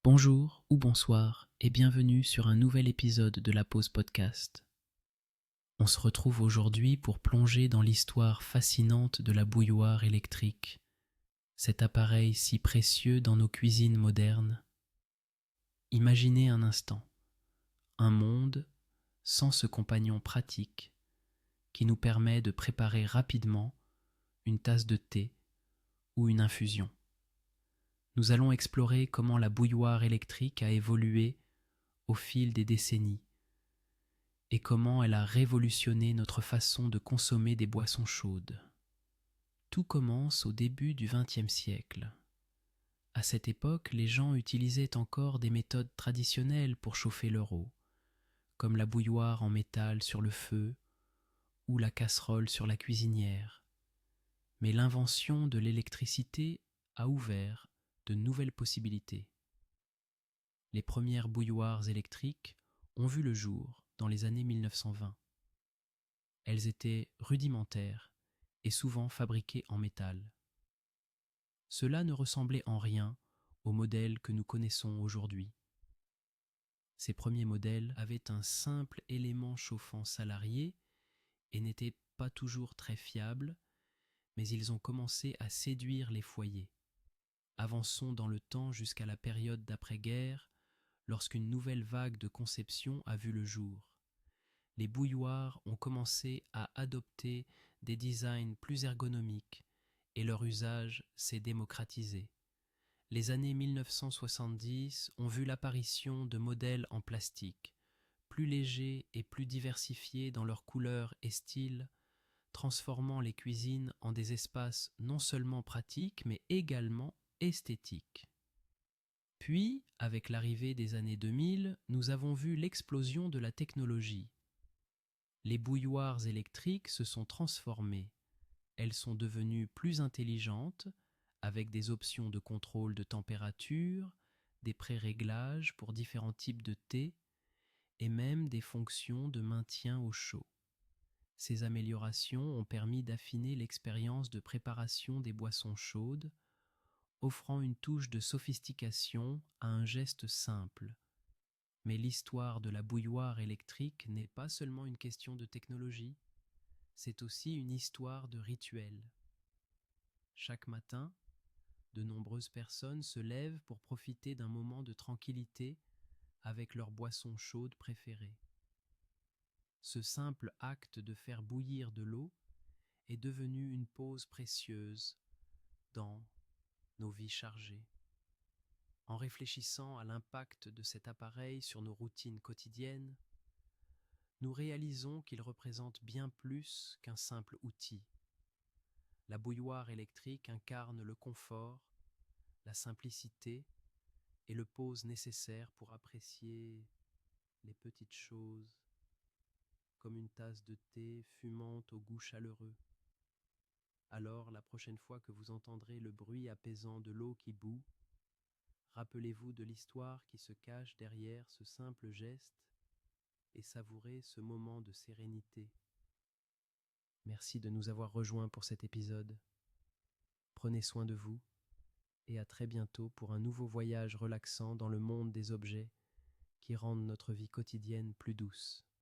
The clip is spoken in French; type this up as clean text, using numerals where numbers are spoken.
Bonjour ou bonsoir et bienvenue sur un nouvel épisode de la Pause Podcast. On se retrouve aujourd'hui pour plonger dans l'histoire fascinante de la bouilloire électrique, cet appareil si précieux dans nos cuisines modernes. Imaginez un instant, un monde sans ce compagnon pratique qui nous permet de préparer rapidement une tasse de thé ou une infusion. Nous allons explorer comment la bouilloire électrique a évolué au fil des décennies et comment elle a révolutionné notre façon de consommer des boissons chaudes. Tout commence au début du XXe siècle. À cette époque, les gens utilisaient encore des méthodes traditionnelles pour chauffer leur eau, comme la bouilloire en métal sur le feu ou la casserole sur la cuisinière. Mais l'invention de l'électricité a ouvert de nouvelles possibilités. Les premières bouilloires électriques ont vu le jour dans les années 1920. Elles étaient rudimentaires et souvent fabriquées en métal. Cela ne ressemblait en rien aux modèles que nous connaissons aujourd'hui. Ces premiers modèles avaient un simple élément chauffant salarié et n'étaient pas toujours très fiables, mais ils ont commencé à séduire les foyers. Avançons dans le temps jusqu'à la période d'après-guerre, lorsqu'une nouvelle vague de conception a vu le jour. Les bouilloires ont commencé à adopter des designs plus ergonomiques et leur usage s'est démocratisé. Les années 1970 ont vu l'apparition de modèles en plastique, plus légers et plus diversifiés dans leurs couleurs et styles, transformant les cuisines en des espaces non seulement pratiques mais également esthétiques. Puis, avec l'arrivée des années 2000, nous avons vu l'explosion de la technologie. Les bouilloires électriques se sont transformées. Elles sont devenues plus intelligentes, avec des options de contrôle de température, des pré-réglages pour différents types de thé et même des fonctions de maintien au chaud. Ces améliorations ont permis d'affiner l'expérience de préparation des boissons chaudes, offrant une touche de sophistication à un geste simple. Mais l'histoire de la bouilloire électrique n'est pas seulement une question de technologie, c'est aussi une histoire de rituel. Chaque matin, de nombreuses personnes se lèvent pour profiter d'un moment de tranquillité avec leur boisson chaude préférée. Ce simple acte de faire bouillir de l'eau est devenu une pause précieuse dans nos vies chargées. En réfléchissant à l'impact de cet appareil sur nos routines quotidiennes, nous réalisons qu'il représente bien plus qu'un simple outil. La bouilloire électrique incarne le confort, la simplicité et le pause nécessaire pour apprécier les petites choses, comme une tasse de thé fumante au goût chaleureux. Alors, la prochaine fois que vous entendrez le bruit apaisant de l'eau qui bout, rappelez-vous de l'histoire qui se cache derrière ce simple geste et savourez ce moment de sérénité. Merci de nous avoir rejoints pour cet épisode. Prenez soin de vous et à très bientôt pour un nouveau voyage relaxant dans le monde des objets qui rendent notre vie quotidienne plus douce.